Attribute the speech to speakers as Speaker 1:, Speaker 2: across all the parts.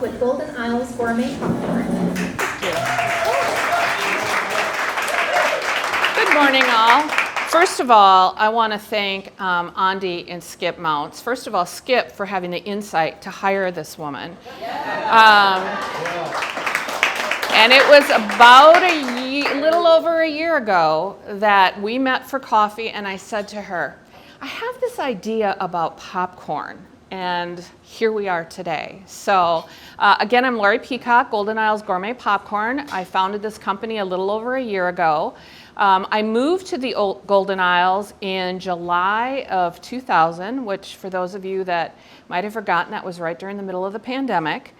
Speaker 1: off with Golden Isles Gourmet Popcorn.
Speaker 2: Good morning, all. First of all, I want to thank Andy and Skip Mounts. First of all, Skip for having the insight to hire this woman. And it was about a little over a year ago that we met for coffee, and I said to her, I have this idea about popcorn, and here we are today. So again, I'm Lori Peacock, Golden Isles Gourmet Popcorn. I founded this company a little over a year ago. I moved to the Golden Isles in July of 2000, which for those of you that might have forgotten, that was right during the middle of the pandemic.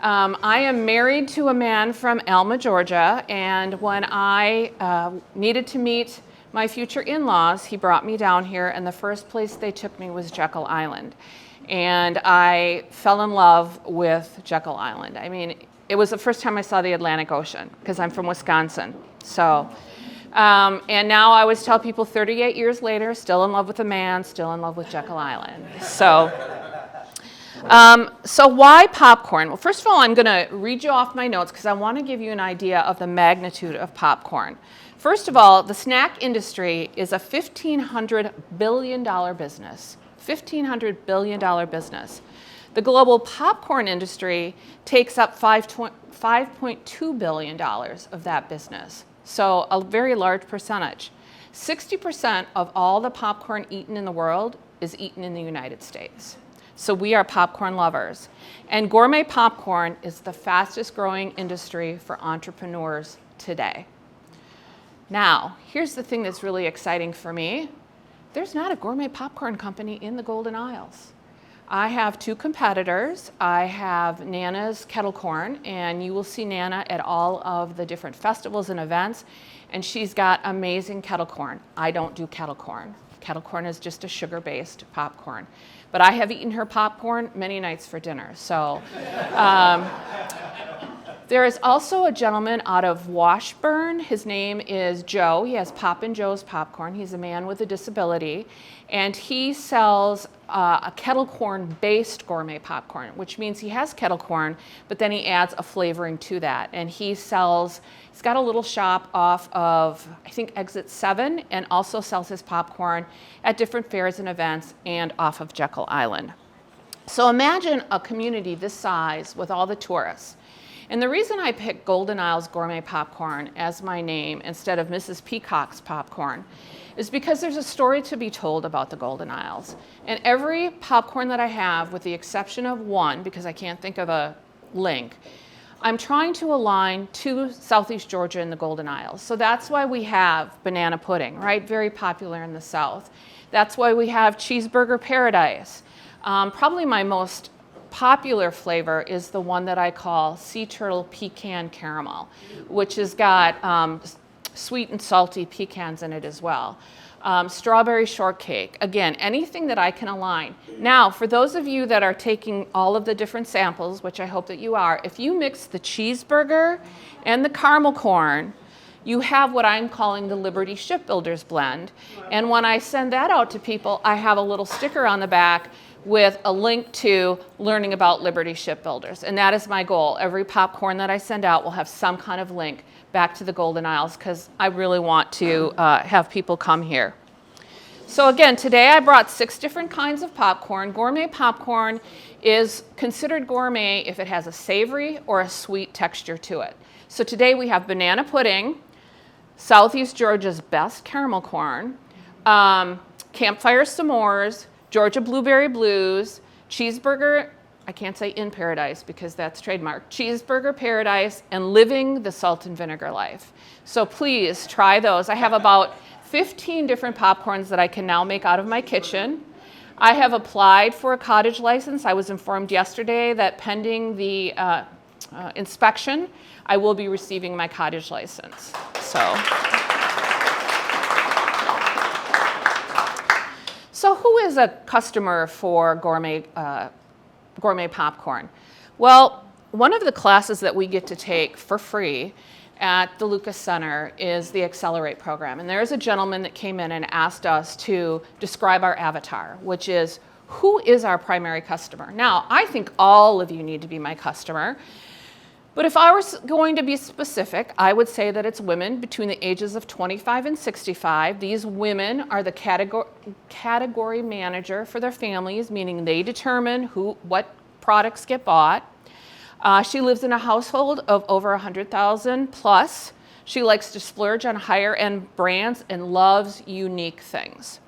Speaker 2: I am married to a man from Alma, Georgia, and when I needed to meet my future in-laws, he brought me down here, and the first place they took me was Jekyll Island. And I fell in love with Jekyll Island. I mean, it was the first time I saw the Atlantic Ocean, because I'm from Wisconsin. So, and now I always tell people 38 years later, still in love with a man, still in love with Jekyll Island. So why popcorn? Well, first of all, I'm going to read you off my notes because I want to give you an idea of the magnitude of popcorn. First of all, the snack industry is a $1,500 billion business. $1,500 billion business. The global popcorn industry takes up $5.2 billion of that business. So a very large percentage. 60% of all the popcorn eaten in the world is eaten in the United States. So we are popcorn lovers. And gourmet popcorn is the fastest growing industry for entrepreneurs today. Now, here's the thing that's really exciting for me. There's not a gourmet popcorn company in the Golden Isles. I have two competitors. I have Nana's Kettle Corn, and you will see Nana at all of the different festivals and events, and she's got amazing kettle corn. I don't do kettle corn. Kettle corn is just a sugar-based popcorn. But I have eaten her popcorn many nights for dinner. So there is also a gentleman out of Washburn. His name is Joe. He has Poppin' Joe's Popcorn. He's a man with a disability. And he sells a kettle corn-based gourmet popcorn, which means he has kettle corn, but then he adds a flavoring to that. And he's got a little shop off of, I think, Exit 7, and also sells his popcorn at different fairs and events and off of Jekyll Island. So imagine a community this size with all the tourists. And the reason I picked Golden Isles Gourmet Popcorn as my name instead of Mrs. Peacock's Popcorn is because there's a story to be told about the Golden Isles. And every popcorn that I have, with the exception of one, because I can't think of a link, I'm trying to align to Southeast Georgia and the Golden Isles. So that's why we have banana pudding, right? Very popular in the South. That's why we have cheeseburger paradise. Probably my most popular flavor is the one that I call sea turtle pecan caramel, which has got sweet and salty pecans in it as well. Strawberry shortcake. Again, anything that I can align. Now, for those of you that are taking all of the different samples, which I hope that you are, if you mix the cheeseburger and the caramel corn, you have what I'm calling the Liberty Shipbuilders blend. And when I send that out to people, I have a little sticker on the back with a link to learning about Liberty Shipbuilders. And that is my goal. Every popcorn that I send out will have some kind of link back to the Golden Isles because I really want to have people come here. So again, today I brought 6 different kinds of popcorn. Gourmet popcorn is considered gourmet if it has a savory or a sweet texture to it. So today we have banana pudding, Southeast Georgia's best caramel corn, campfire s'mores, Georgia Blueberry Blues, cheeseburger, I can't say in paradise because that's trademarked, cheeseburger paradise, and living the salt and vinegar life. So please try those. I have about 15 different popcorns that I can now make out of my kitchen. I have applied for a cottage license. I was informed yesterday that pending the inspection, I will be receiving my cottage license. So who is a customer for gourmet popcorn? Well, one of the classes that we get to take for free at the Lucas Center is the Accelerate program. And there's a gentleman that came in and asked us to describe our avatar, which is who is our primary customer? Now, I think all of you need to be my customer. But if I was going to be specific, I would say that it's women between the ages of 25 and 65. These women are the category manager for their families, meaning they determine what products get bought. She lives in a household of over 100,000 plus. She likes to splurge on higher end brands and loves unique things.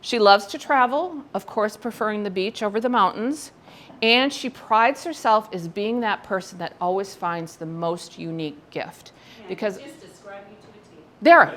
Speaker 2: She loves to travel, of course, preferring the beach over the mountains. And she prides herself as being that person that always finds the most unique gift. Because
Speaker 3: just describe you to a T.
Speaker 2: There.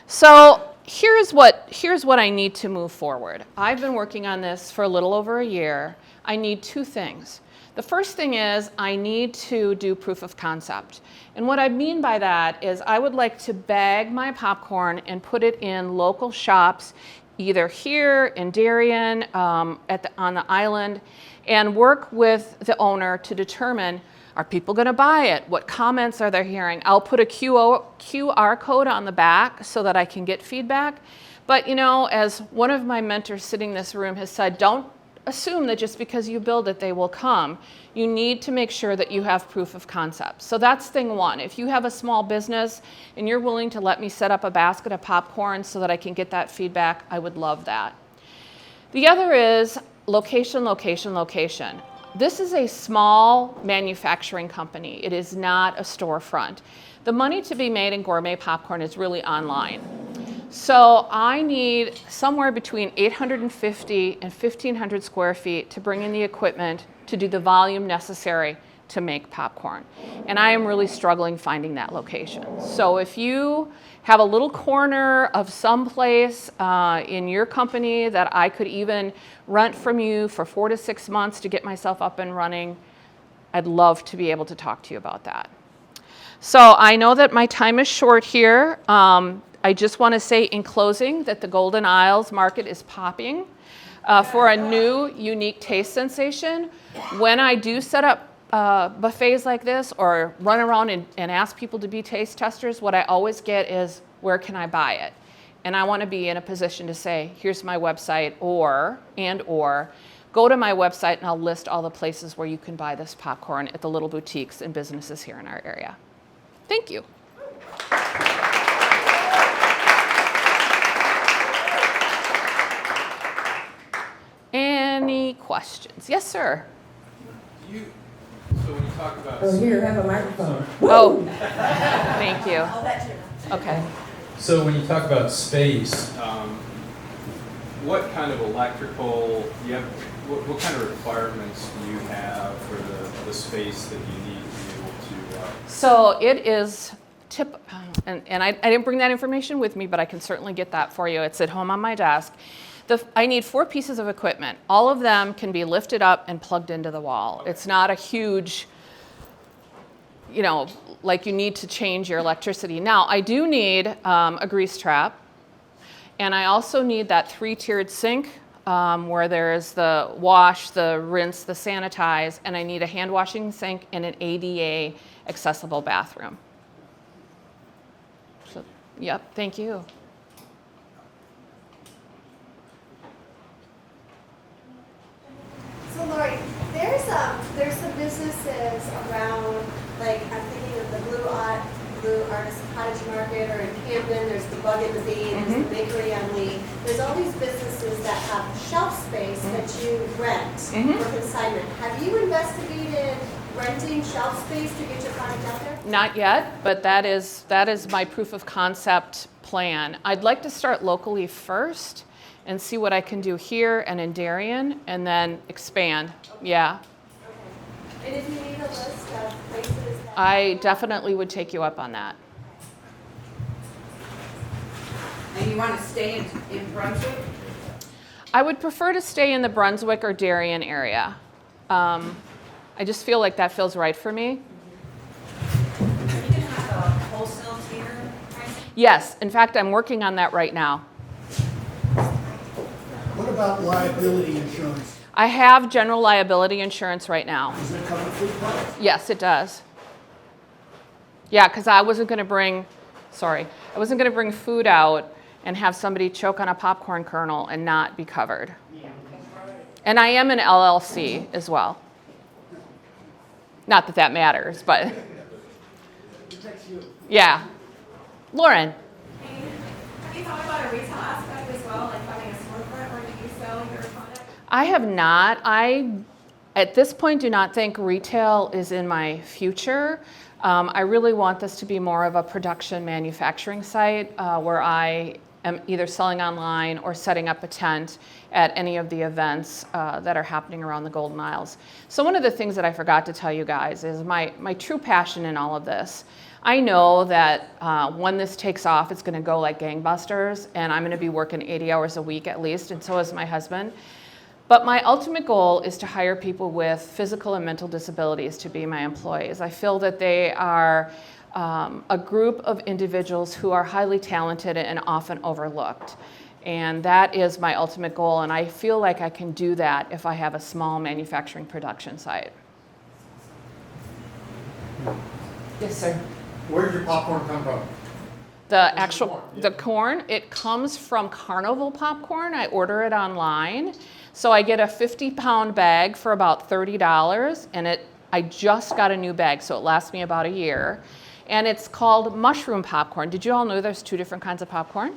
Speaker 2: So here's what I need to move forward. I've been working on this for a little over a year. I need two things. The first thing is I need to do proof of concept. And what I mean by that is I would like to bag my popcorn and put it in local shops, either here in Darien, on the island, and work with the owner to determine, are people going to buy it? What comments are they hearing? I'll put a QR code on the back so that I can get feedback. But as one of my mentors sitting in this room has said, don't assume that just because you build it, they will come. You need to make sure that you have proof of concept. So that's thing one. If you have a small business and you're willing to let me set up a basket of popcorn so that I can get that feedback, I would love that. The other is location, location, location. This is a small manufacturing company. It is not a storefront. The money to be made in gourmet popcorn is really online. So I need somewhere between 850 and 1,500 square feet to bring in the equipment to do the volume necessary to make popcorn. And I am really struggling finding that location. So if you have a little corner of some place in your company that I could even rent from you for 4 to 6 months to get myself up and running, I'd love to be able to talk to you about that. So I know that my time is short here. I just want to say in closing that the Golden Isles market is popping for a new, unique taste sensation. When I do set up buffets like this or run around and ask people to be taste testers, what I always get is, where can I buy it? And I want to be in a position to say, here's my website, or go to my website and I'll list all the places where you can buy this popcorn at the little boutiques and businesses here in our area. Thank you. Any questions? Yes, sir.
Speaker 4: So when you talk about...
Speaker 5: Oh, here, have a microphone.
Speaker 2: Oh, thank you. Okay.
Speaker 4: So when you talk about space, what kind of electrical, what kind of requirements do you have for the space that you need to be able to...
Speaker 2: So it is and I didn't bring that information with me, but I can certainly get that for you. It's at home on my desk. I need 4 pieces of equipment. All of them can be lifted up and plugged into the wall. Okay. It's not a huge, like you need to change your electricity. Now, I do need a grease trap, and I also need that 3-tiered sink where there's the wash, the rinse, the sanitize, and I need a hand washing sink and an ADA accessible bathroom. So, yep, thank you.
Speaker 6: So Lori, there's some businesses around, like I'm thinking of the Blue Artist Cottage Market, or in Camden, there's the Bug and the Bee, there's the Bakery on Lee. There's all these businesses that have shelf space that you rent for consignment. Have you investigated renting shelf space to get your product out there?
Speaker 2: Not yet, but that is my proof of concept plan. I'd like to start locally first and see what I can do here and in Darien, and then expand. Okay. Yeah.
Speaker 6: Okay. And if you need a list of places that...
Speaker 2: I definitely would take you up on that.
Speaker 3: And you want to stay in Brunswick?
Speaker 2: I would prefer to stay in the Brunswick or Darien area. I just feel like that feels right for me.
Speaker 3: Are you going to have a wholesale tier pricing?
Speaker 2: Yes, in fact, I'm working on that right now.
Speaker 7: What about liability insurance?
Speaker 2: I have general liability insurance right now.
Speaker 7: Does it cover food products?
Speaker 2: Yes, it does. Yeah, because I wasn't going to bring food out and have somebody choke on a popcorn kernel and not be covered. And I am an LLC as well. Not that that matters, but yeah. Lauren.
Speaker 3: Have you thought about a retail aspect as well, like having a storefront where you sell your product?
Speaker 2: I have not. I, at this point, do not think retail is in my future. I really want this to be more of a production manufacturing site where I am either selling online or setting up a tent at any of the events that are happening around the Golden Isles. So one of the things that I forgot to tell you guys is my true passion in all of this. I know that when this takes off, it's going to go like gangbusters, and I'm going to be working 80 hours a week at least, and so is my husband. But my ultimate goal is to hire people with physical and mental disabilities to be my employees. I feel that they are a group of individuals who are highly talented and often overlooked. And that is my ultimate goal, and I feel like I can do that if I have a small manufacturing production site. Yes, sir.
Speaker 5: Where does your popcorn come from?
Speaker 2: The corn, it comes from Carnival Popcorn. I order it online. So I get a 50-pound bag for about $30, and I just got a new bag, so it lasts me about a year. And it's called mushroom popcorn. Did you all know there's 2 different kinds of popcorn?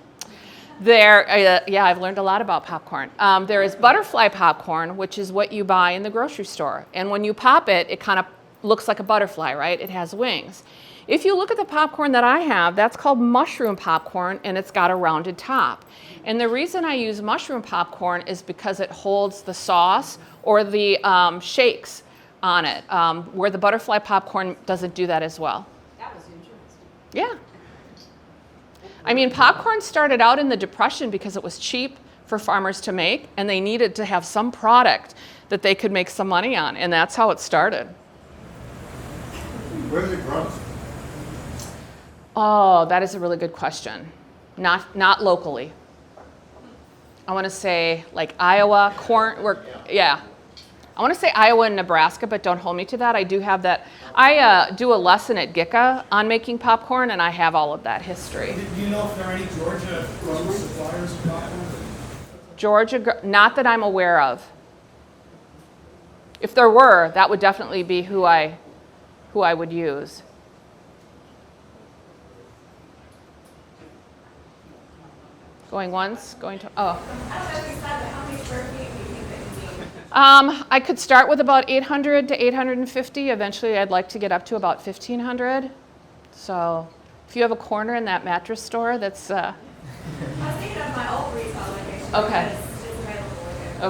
Speaker 2: Yeah, I've learned a lot about popcorn. There is butterfly popcorn, which is what you buy in the grocery store. And when you pop it, it kind of looks like a butterfly, right? It has wings. If you look at the popcorn that I have, that's called mushroom popcorn, and it's got a rounded top. And the reason I use mushroom popcorn is because it holds the sauce or the shakes on it, where the butterfly popcorn doesn't do that as well.
Speaker 3: That was interesting.
Speaker 2: Yeah. I mean, popcorn started out in the Depression because it was cheap for farmers to make, and they needed to have some product that they could make some money on, and that's how it started.
Speaker 5: Where is it grown?
Speaker 2: Oh, that is a really good question. Not locally. I want to say like Iowa, yeah. I want to say Iowa and Nebraska, but don't hold me to that. I do have that. I do a lesson at GICA on making popcorn, and I have all of that history.
Speaker 7: Do you know if there are any Georgia grown suppliers of popcorn?
Speaker 2: Georgia, not that I'm aware of. If there were, that would definitely be who I would use. Going once, going to, oh.
Speaker 3: I don't know if you said, but how many square feet do you think that you need?
Speaker 2: I could start with about 800 to 850. Eventually, I'd like to get up to about 1,500. So if you have a corner in that mattress store, that's...
Speaker 3: I was thinking of my old retail location.
Speaker 2: Okay.
Speaker 3: Because it's available again.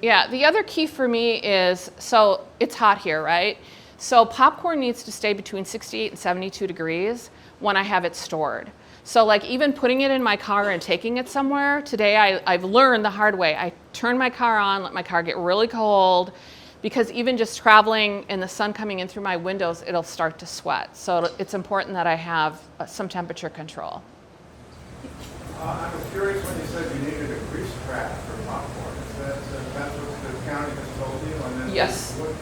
Speaker 2: Okay. The other key for me is, so it's hot here, right? So popcorn needs to stay between 68 and 72 degrees when I have it stored. So like even putting it in my car and taking it somewhere, today I've learned the hard way. I turn my car on, let my car get really cold, because even just traveling and the sun coming in through my windows, it'll start to sweat. So it's important that I have some temperature control.
Speaker 5: I was curious when you said you needed a grease trap for popcorn. That's what the county has told you? And then
Speaker 2: Yes.
Speaker 5: What's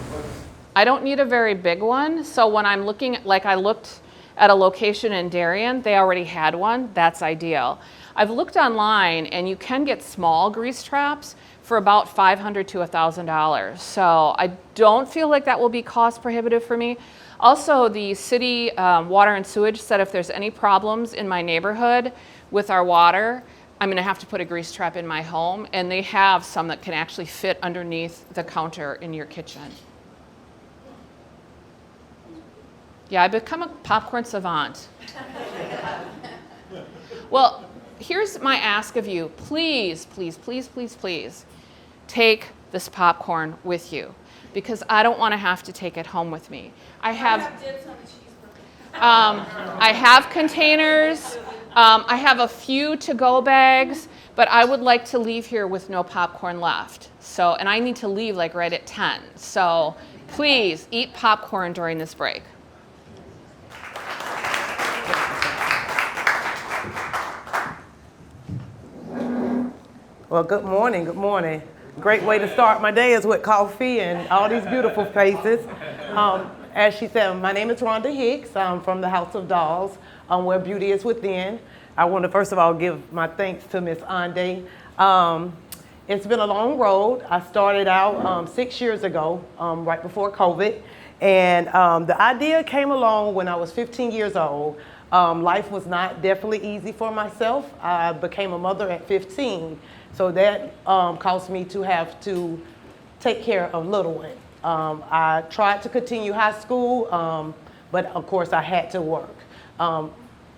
Speaker 2: I don't need a very big one. So when I'm looking, like I looked at a location in Darien, they already had one. That's ideal. I've looked online, and you can get small grease traps for about $500 to $1,000. So I don't feel like that will be cost prohibitive for me. Also, the city water and sewage said if there's any problems in my neighborhood with our water, I'm going to have to put a grease trap in my home, and they have some that can actually fit underneath the counter in your kitchen. Yeah, I've become a popcorn savant. Well, here's my ask of you. Please, please, please, please, please take this popcorn with you, because I don't want to have to take it home with me. I have containers. I have a few to-go bags, but I would like to leave here with no popcorn left. So, and I need to leave like right at 10. So please eat popcorn during this break.
Speaker 8: Well, good morning, good morning. Great way to start my day is with coffee and all these beautiful faces. as she said, my name is Rhonda Hicks. I'm from the House of Dolls, where beauty is within. I want to first of all give my thanks to Miss Ande. It's been a long road. I started out 6 years ago, right before COVID. And the idea came along when I was 15 years old. Life was not definitely easy for myself. I became a mother at 15. So that caused me to have to take care of little one. I tried to continue high school, but of course I had to work.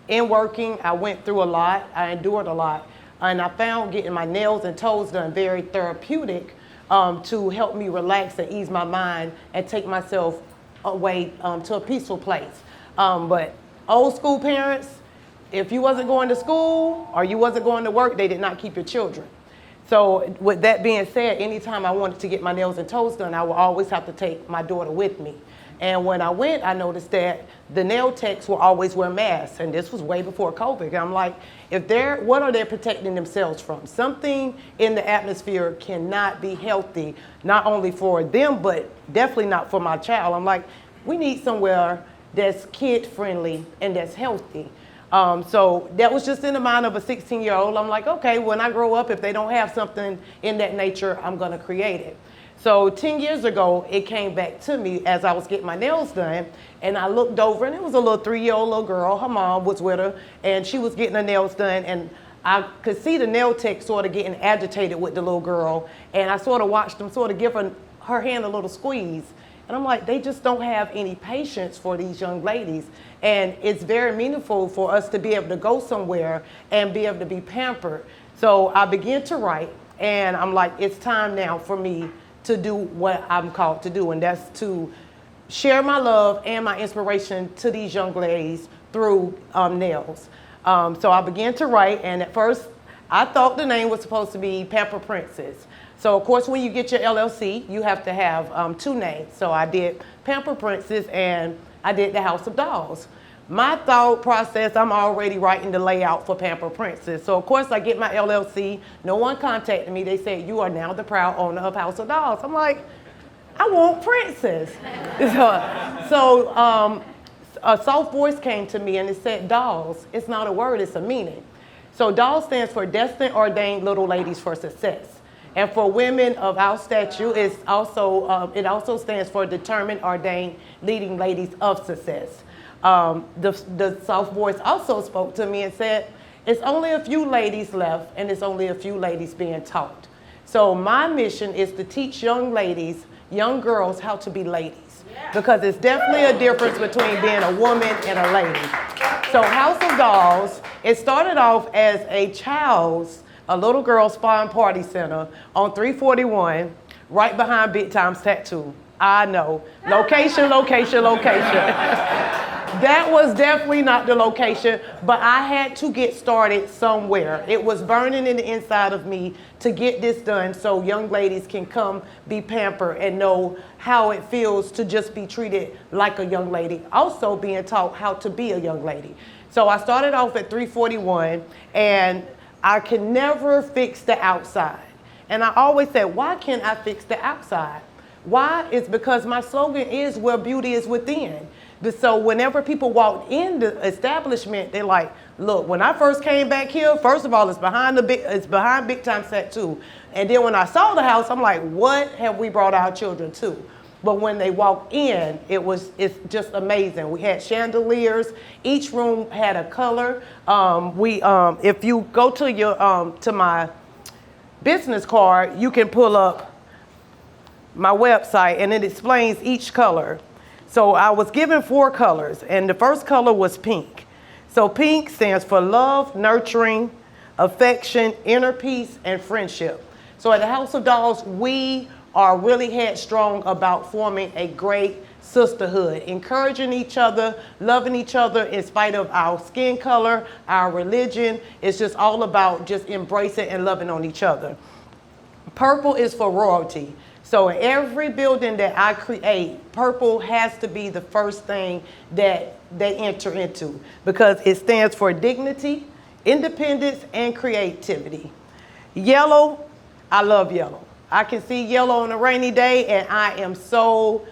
Speaker 8: In working, I went through a lot. I endured a lot. And I found getting my nails and toes done very therapeutic to help me relax and ease my mind and take myself away to a peaceful place. But old school parents, if you wasn't going to school or you wasn't going to work, they did not keep your children. So with that being said, anytime I wanted to get my nails and toes done, I would always have to take my daughter with me. And when I went, I noticed that the nail techs will always wear masks. And this was way before COVID. I'm like, what are they protecting themselves from? Something in the atmosphere cannot be healthy, not only for them, but definitely not for my child. I'm like, we need somewhere that's kid-friendly and that's healthy. So that was just in the mind of a 16-year-old. I'm like, okay, when I grow up, if they don't have something in that nature, I'm gonna create it. So 10 years ago, it came back to me as I was getting my nails done, and I looked over, and it was a little 3-year-old little girl. Her mom was with her, and she was getting her nails done, and I could see the nail tech sort of getting agitated with the little girl, and I sort of watched them sort of give her hand a little squeeze. And I'm like, they just don't have any patience for these young ladies. And it's very meaningful for us to be able to go somewhere and be able to be pampered. So I began to write, and I'm like, it's time now for me to do what I'm called to do, and that's to share my love and my inspiration to these young ladies through nails. So I began to write, and at first I thought the name was supposed to be Pamper Princess. So of course, when you get your LLC, you have to have 2 names. So I did Pamper Princess and I did the House of Dolls. My thought process, I'm already writing the layout for Pamper Princess. So of course I get my LLC, no one contacted me. They said, you are now the proud owner of House of Dolls. I'm like, I want Princess. So a soft voice came to me and it said, dolls. It's not a word, it's a meaning. So DOLL stands for Destined Ordained Little Ladies for Success. And for women of our stature, it also stands for Determined Ordained Leading Ladies of Success. The soft voice also spoke to me and said, it's only a few ladies left and it's only a few ladies being taught. So my mission is to teach young ladies, young girls how to be ladies. Because it's definitely a difference between being a woman and a lady. So House of Dolls, it started off as a little girl's spa and party center on 341, right behind Big Time's Tattoo. I know, location. That was definitely not the location, but I had to get started somewhere. It was burning in the inside of me to get this done so young ladies can come be pampered and know how it feels to just be treated like a young lady. Also being taught how to be a young lady. So I started off at 341 and I can never fix the outside. And I always said, why can't I fix the outside? Why? It's because my slogan is where beauty is within. So whenever people walk in the establishment, they're like, look, when I first came back here, first of all, it's behind Big Time Tattoo. And then when I saw the house, I'm like, what have we brought our children to? But when they walk in, it's just amazing. We had chandeliers. Each room had a color. If you go to my business card, you can pull up my website and it explains each color. So I was given 4 colors, and the first color was pink. So pink stands for love, nurturing, affection, inner peace, and friendship. So at the House of Dolls, we are really headstrong about forming a great sisterhood, encouraging each other, loving each other in spite of our skin color, our religion. It's just all about just embracing and loving on each other. Purple is for royalty. So in every building that I create, purple has to be the first thing that they enter into because it stands for dignity, independence, and creativity. Yellow, I love yellow. I can see yellow on a rainy day and I am so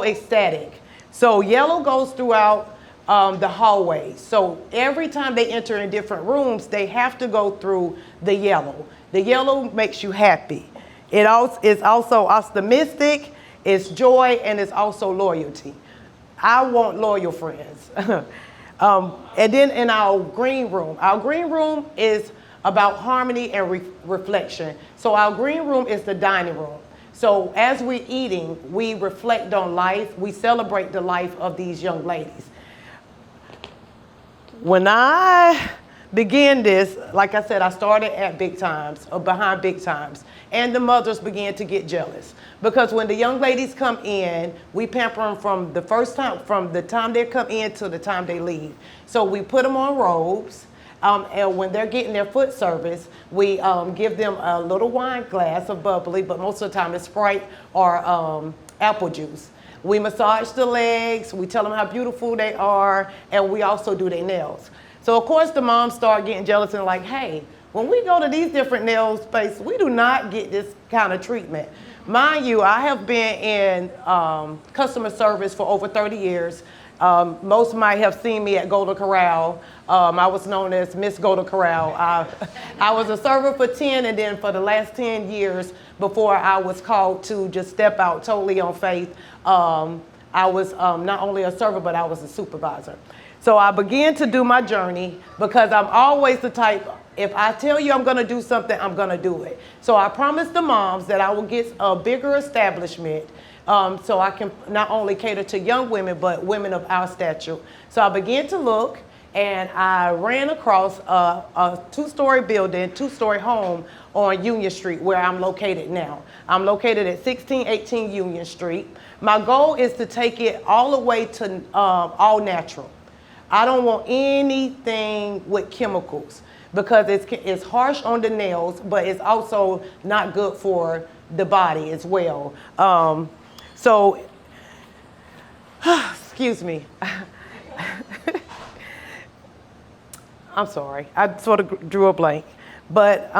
Speaker 8: ecstatic. So yellow goes throughout the hallway. So every time they enter in different rooms, they have to go through the yellow. The yellow makes you happy. It also is also optimistic, it's joy, and it's also loyalty. I want loyal friends. And then in our green room is about harmony and reflection. So our green room is the dining room. So as we're eating, we reflect on life. We celebrate the life of these young ladies. When I began this, like I said, I started at Big Times, or behind Big Times, and the mothers began to get jealous. Because when the young ladies come in, we pamper them from the time they come in to the time they leave. So we put them on robes, and when they're getting their foot service, we give them a little wine glass of bubbly, but most of the time it's Sprite or apple juice. We massage the legs, we tell them how beautiful they are, and we also do their nails. So of course the moms start getting jealous and like, hey, when we go to these different nail spaces, we do not get this kind of treatment. Mind you, I have been in customer service for over 30 years. Most might have seen me at Golden Corral. I was known as Miss Golden Corral. I was a server for 10, and then for the last 10 years before I was called to just step out totally on faith, I was not only a server, but I was a supervisor. So I began to do my journey because I'm always the type, if I tell you I'm gonna do something, I'm gonna do it. So I promised the moms that I would get a bigger establishment so I can not only cater to young women, but women of our stature. So I began to look, and I ran across a two-story building, two-story home on Union Street, where I'm located now. I'm located at 1618 Union Street. My goal is to take it all the way to all natural. I don't want anything with chemicals because it's harsh on the nails, but it's also not good for the body as well. So, excuse me. I'm sorry, I sort of drew a blank. But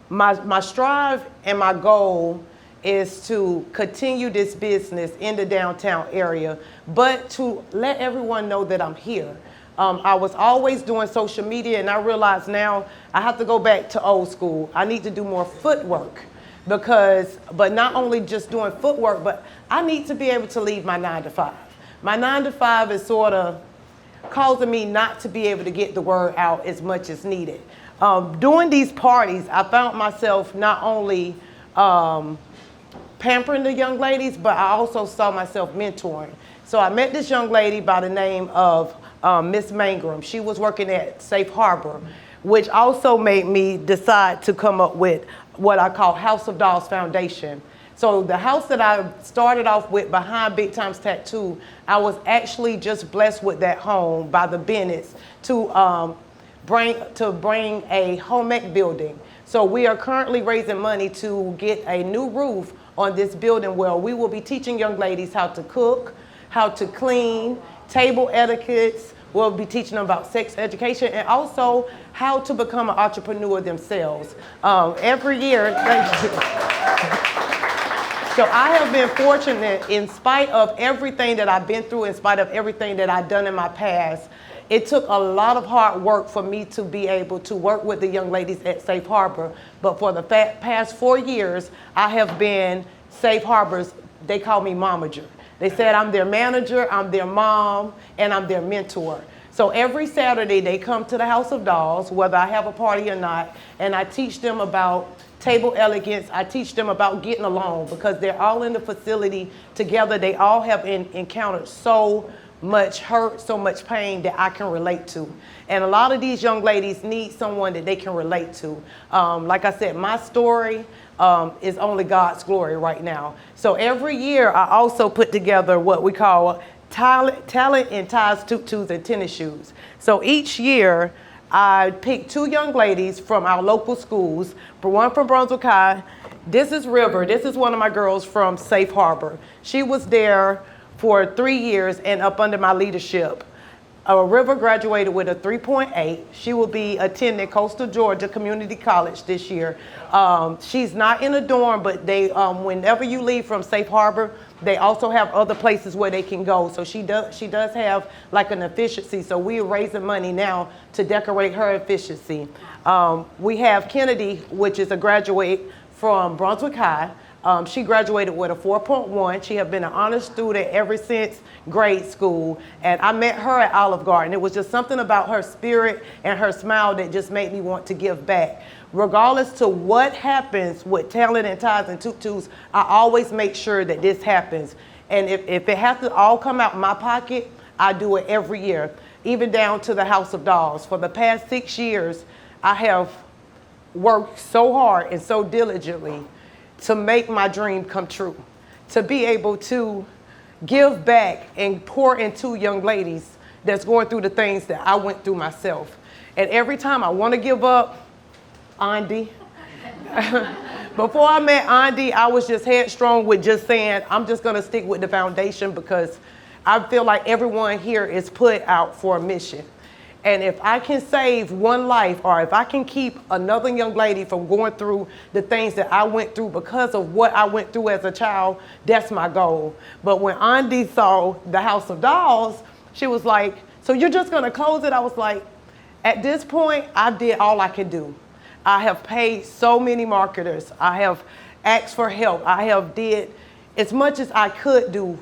Speaker 8: my strive and my goal is to continue this business in the downtown area, but to let everyone know that I'm here. I was always doing social media, and I realize now I have to go back to old school. I need to do more footwork but not only just doing footwork, but I need to be able to leave my 9 to 5. My 9 to 5 is sort of causing me not to be able to get the word out as much as needed. During these parties, I found myself not only pampering the young ladies, but I also saw myself mentoring. So I met this young lady by the name of Miss Mangrum. She was working at Safe Harbor, which also made me decide to come up with what I call House of D.O.L.S Foundation. So the house that I started off with behind Big Times Tattoo, I was actually just blessed with that home by the Bennetts to bring a home ec building. So we are currently raising money to get a new roof on this building where we will be teaching young ladies how to cook, how to clean, table etiquettes. We'll be teaching them about sex education and also how to become an entrepreneur themselves. Every year, thank you. So I have been fortunate, in spite of everything that I've been through, in spite of everything that I've done in my past, it took a lot of hard work for me to be able to work with the young ladies at Safe Harbor. But for the past 4 years, I have been Safe Harbor's, they call me momager. They said I'm their manager, I'm their mom, and I'm their mentor. So every Saturday they come to the House of D.O.L.S, whether I have a party or not, and I teach them about table elegance. I teach them about getting along because they're all in the facility together. They all have encountered so much hurt, so much pain that I can relate to. And a lot of these young ladies need someone that they can relate to. Like I said, my story is only God's glory right now. So every year I also put together what we call talent in ties, tutus, and tennis shoes. So each year I pick 2 young ladies from our local schools, one from Brunswick High. This is River. This is one of my girls from Safe Harbor. She was there for 3 years and up under my leadership. River graduated with a 3.8. She will be attending Coastal Georgia Community College this year. She's not in a dorm, but they, whenever you leave from Safe Harbor, They also have other places where they can go. So she does have like an efficiency. So we are raising money now to decorate her efficiency. We have Kennedy, which is a graduate from Brunswick High. She graduated with a 4.1. She has been an honor student ever since grade school. And I met her at Olive Garden. It was just something about her spirit and her smile that just made me want to give back. Regardless to what happens with talent and ties and tutus, I always make sure that this happens. And if it has to all come out of my pocket, I do it every year, even down to the House of Dolls. For the past 6 years, I have worked so hard and so diligently to make my dream come true, to be able to give back and pour into young ladies that's going through the things that I went through myself. And every time I want to give up, Andy. Before I met Andy, I was just headstrong with just saying, I'm just gonna stick with the foundation because I feel like everyone here is put out for a mission. And if I can save one life, or if I can keep another young lady from going through the things that I went through because of what I went through as a child, that's my goal. But when Andy saw the House of Dolls, she was like, so you're just gonna close it? I was like, at this point, I did all I could do. I have paid so many marketers. I have asked for help. I have did as much as I could do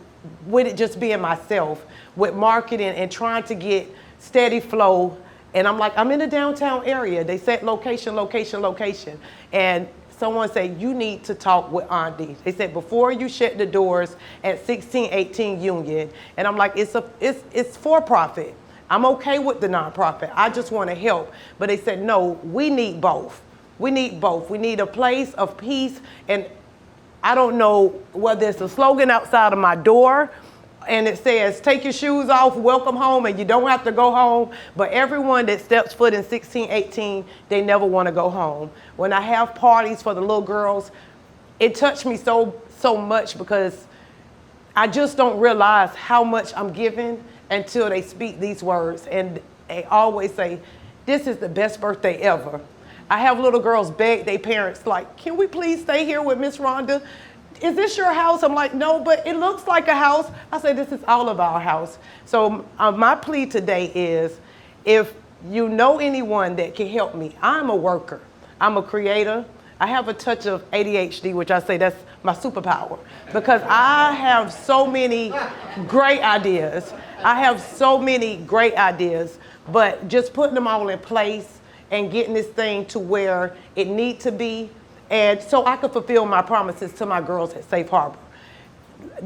Speaker 8: with it just being myself, with marketing and trying to get steady flow. And I'm like, I'm in the downtown area. They said location, location, location. And someone said, you need to talk with Andy. They said, before you shut the doors at 1618 Union. And I'm like, it's for profit. I'm okay with the nonprofit. I just want to help. But they said, no, we need both. We need both. We need a place of peace. And I don't know whether it's a slogan outside of my door and it says, take your shoes off, welcome home, and you don't have to go home. But everyone that steps foot in 1618, they never want to go home. When I have parties for the little girls, it touched me so much because I just don't realize how much I'm giving until they speak these words. And they always say, this is the best birthday ever. I have little girls beg their parents, like, can we please stay here with Miss Rhonda? Is this your house? I'm like, no, but it looks like a house. I say, this is all of our house. So my plea today is, if you know anyone that can help me, I'm a worker. I'm a creator. I have a touch of ADHD, which I say that's my superpower, because I have so many great ideas. I have so many great ideas, but just putting them all in place and getting this thing to where it needs to be, and so I could fulfill my promises to my girls at Safe Harbor.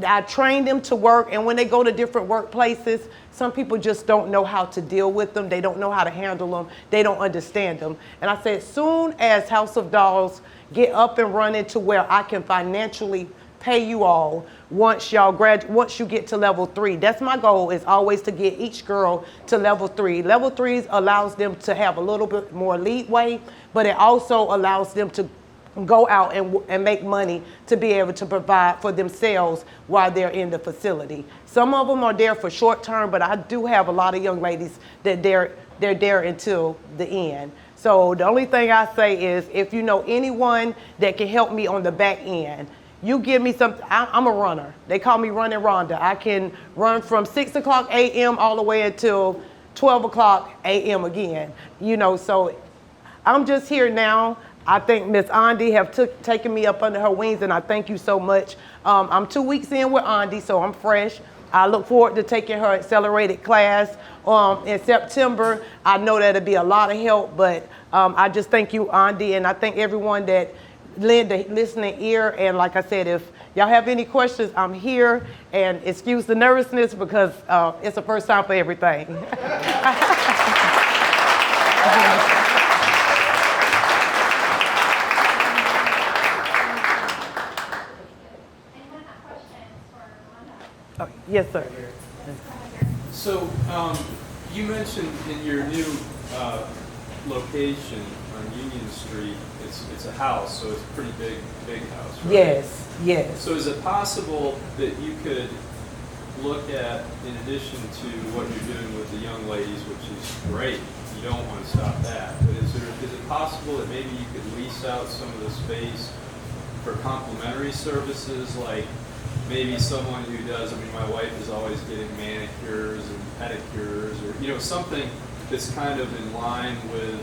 Speaker 8: I train them to work, and when they go to different workplaces, some people just don't know how to deal with them. They don't know how to handle them. They don't understand them. And I said, soon as House of Dolls get up and running to where I can financially pay you all once you get to level 3. That's my goal, is always to get each girl to level 3. Level 3 allows them to have a little bit more leeway, but it also allows them to go out and make money to be able to provide for themselves while they're in the facility. Some of them are there for short term, but I do have a lot of young ladies that they're there until the end. So the only thing I say is, if you know anyone that can help me on the back end, you give me something. I'm a runner. They call me Running Rhonda. I can run from 6 o'clock a.m. all the way until 12 o'clock a.m. again. You know, so I'm just here now. I think Miss Andy have taken me up under her wings, and I thank you so much. I'm 2 weeks in with Andy, so I'm fresh. I look forward to taking her accelerated class in September. I know that'll be a lot of help, but I just thank you, Andy, and I thank everyone that lend a listening ear. And like I said, if y'all have any questions, I'm here. And excuse the nervousness because it's the first time for everything. Yes, sir.
Speaker 4: So you mentioned in your new location on Union Street, it's a house, so it's a pretty big house, right?
Speaker 8: Yes, yes.
Speaker 4: So is it possible that you could look at, in addition to what you're doing with the young ladies, which is great, you don't want to stop that, but is it possible that maybe you could lease out some of the space for complementary services, like maybe someone who does, I mean, my wife is always getting manicures and pedicures, or, you know, something that's kind of in line with,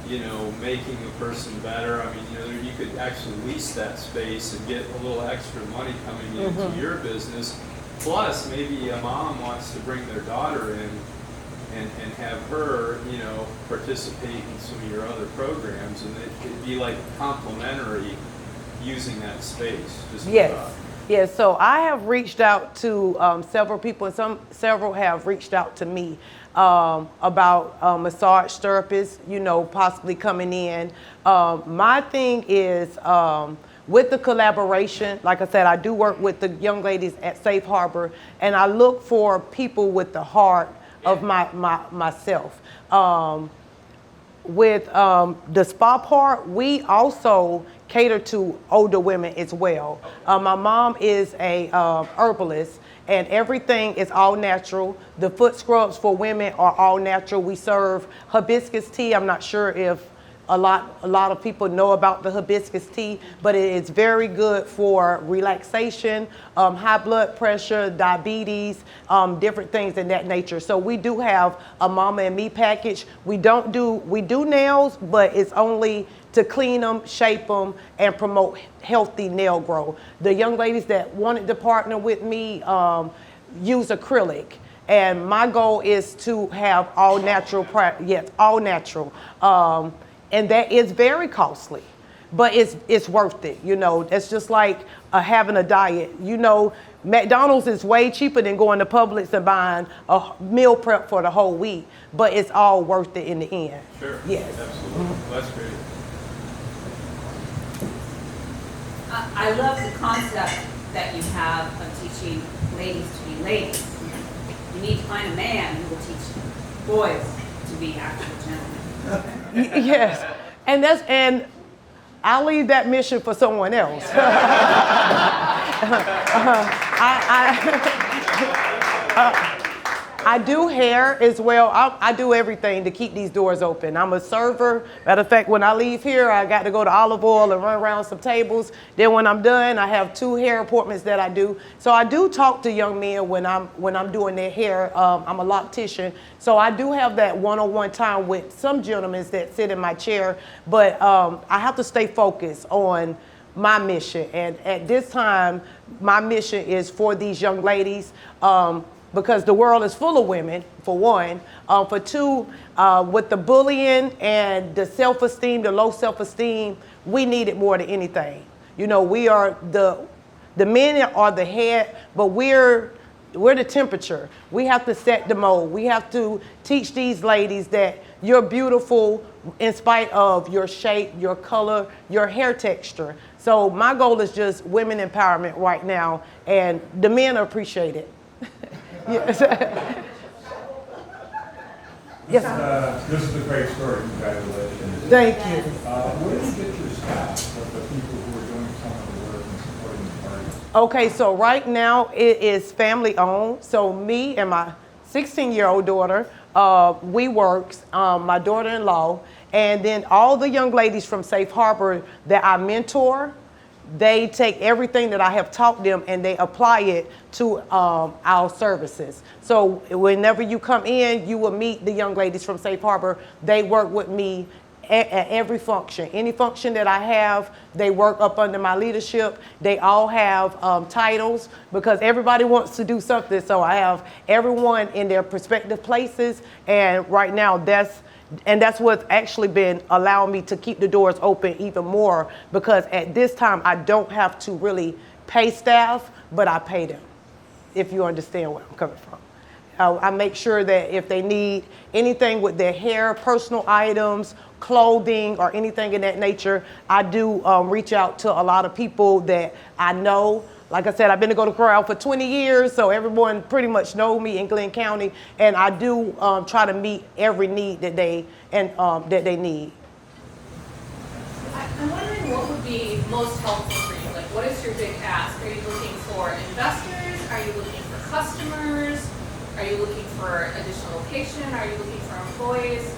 Speaker 4: you know, making a person better. I mean, you know, you could actually lease that space and get a little extra money coming into your business. Plus, maybe a mom wants to bring their daughter in and have her, you know, participate in some of your other programs, and it'd be like complimentary using that space. Just
Speaker 8: Yes. Yes, so I have reached out to several people, and several have reached out to me about massage therapists, you know, possibly coming in. My thing is with the collaboration, like I said, I do work with the young ladies at Safe Harbor, and I look for people with the heart of myself. With the spa part, we also cater to older women as well. My mom is a herbalist, and everything is all natural. The foot scrubs for women are all natural. We serve hibiscus tea. I'm not sure if a lot of people know about the hibiscus tea, but it is very good for relaxation, high blood pressure, diabetes, different things in that nature. So we do have a Mama and Me package. We do nails, but it's only to clean them, shape them, and promote healthy nail growth. The young ladies that wanted to partner with me use acrylic. And my goal is to have all natural, yes, all natural. And that is very costly, but it's worth it. You know, it's just like having a diet. You know, McDonald's is way cheaper than going to Publix and buying a meal prep for the whole week, but it's all worth it in the end.
Speaker 4: Sure.
Speaker 8: Yes.
Speaker 4: Absolutely. Well, that's great.
Speaker 9: I love the concept that you have of teaching ladies to be ladies. You need to find a man who will teach boys to be actual gentlemen.
Speaker 8: Yes, and I'll leave that mission for someone else. I do hair as well. I do everything to keep these doors open. I'm a server. Matter of fact, when I leave here, I got to go to Olive Oil and run around some tables. Then when I'm done, I have 2 hair appointments that I do. So I do talk to young men when I'm doing their hair. I'm a loctician. So I do have that one-on-one time with some gentlemen that sit in my chair. But I have to stay focused on my mission. And at this time, my mission is for these young ladies. Because the world is full of women, for one. For two, with the bullying and the self-esteem, the low self-esteem, we need it more than anything. You know, we are the men are the head, but we're the temperature. We have to set the mold. We have to teach these ladies that you're beautiful in spite of your shape, your color, your hair texture. So my goal is just women empowerment right now, and the men appreciate it. Yes. Yes.
Speaker 5: This is a great story. Congratulations.
Speaker 8: Thank you.
Speaker 5: Where do you get your staff of the people who are doing some of the work and supporting the party?
Speaker 8: Okay, so right now it is family owned. So me and my 16-year-old daughter, we work, my daughter-in-law, and then all the young ladies from Safe Harbor that I mentor, they take everything that I have taught them and they apply it to our services. So whenever you come in, you will meet the young ladies from Safe Harbor. They work with me at every function. Any function that I have, they work up under my leadership. They all have titles because everybody wants to do something. So I have everyone in their respective places. And right now that's what's actually been allowing me to keep the doors open even more, because at this time I don't have to really pay staff, but I pay them, if you understand where I'm coming from. I make sure that if they need anything with their hair, personal items, clothing, or anything in that nature, I do reach out to a lot of people that I know. Like I said, I've been to Go to Corral for 20 years, so everyone pretty much knows me in Glenn County, and I do try to meet every need that they need.
Speaker 2: I'm wondering what would be most helpful for you. Like, what is your big ask? Are you looking for investors? Are you looking for customers? Are you looking for additional location? Are you looking for employees?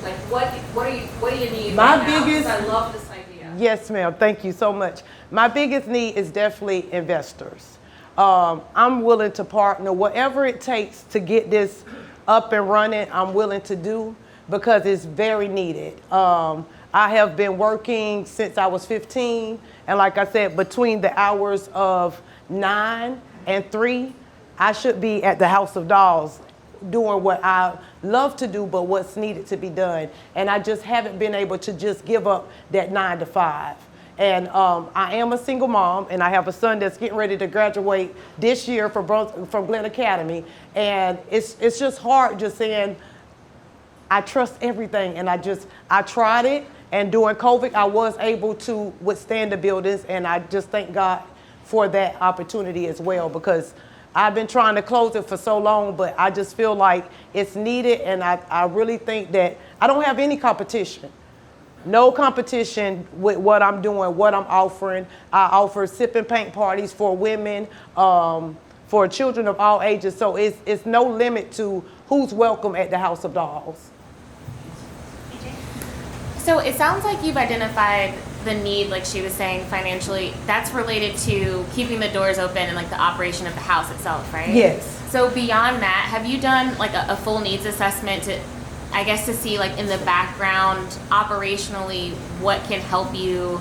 Speaker 2: Like, what do you need
Speaker 8: My
Speaker 2: right now?
Speaker 8: biggest-
Speaker 2: 'Cause I love this idea.
Speaker 8: Yes, ma'am. Thank you so much. My biggest need is definitely investors. I'm willing to partner, whatever it takes to get this up and running, I'm willing to do because it's very needed. I have been working since I was 15, and like I said, between the hours of 9 and 3, I should be at the House of Dolls doing what I love to do, but what's needed to be done. And I just haven't been able to just give up that 9 to 5. And I am a single mom, and I have a son that's getting ready to graduate this year from Glenn Academy. And it's just hard just saying, I trust everything, and I tried it. And during COVID, I was able to withstand the buildings, and I just thank God for that opportunity as well, because I've been trying to close it for so long, but I just feel like it's needed, and I really think that I don't have any competition. No competition with what I'm doing, what I'm offering. I offer sip and paint parties for women, for children of all ages, so it's no limit to who's welcome at the House of Dolls.
Speaker 10: So it sounds like you've identified the need, like she was saying, financially. That's related to keeping the doors open and like the operation of the house itself, right?
Speaker 8: Yes.
Speaker 10: So beyond that, have you done like a full needs assessment to, I guess, to see like in the background operationally what can help you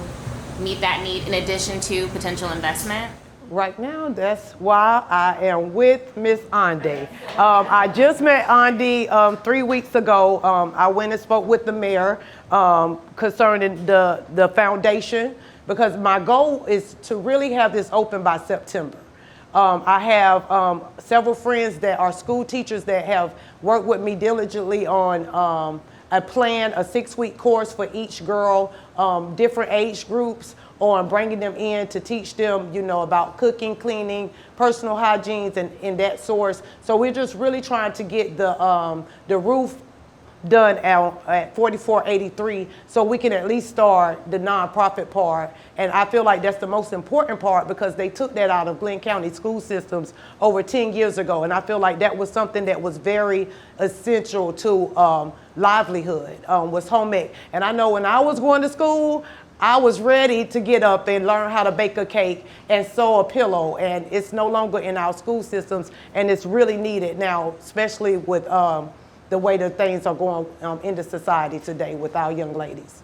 Speaker 10: meet that need in addition to potential investment?
Speaker 8: Right now, that's why I am with Miss Ande. I just met Ande 3 weeks ago. I went and spoke with the mayor concerning the foundation, because my goal is to really have this open by September. I have several friends that are school teachers that have worked with me diligently on a plan, a 6-week course for each girl, different age groups, on bringing them in to teach them, you know, about cooking, cleaning, personal hygiene, and that source. So we're just really trying to get the roof done at 4483, so we can at least start the nonprofit part. And I feel like that's the most important part, because they took that out of Glenn County school systems over 10 years ago. And I feel like that was something that was very essential to livelihood, was home ec. And I know when I was going to school, I was ready to get up and learn how to bake a cake and sew a pillow, and it's no longer in our school systems, and it's really needed now, especially with the way that things are going into society today with our young ladies.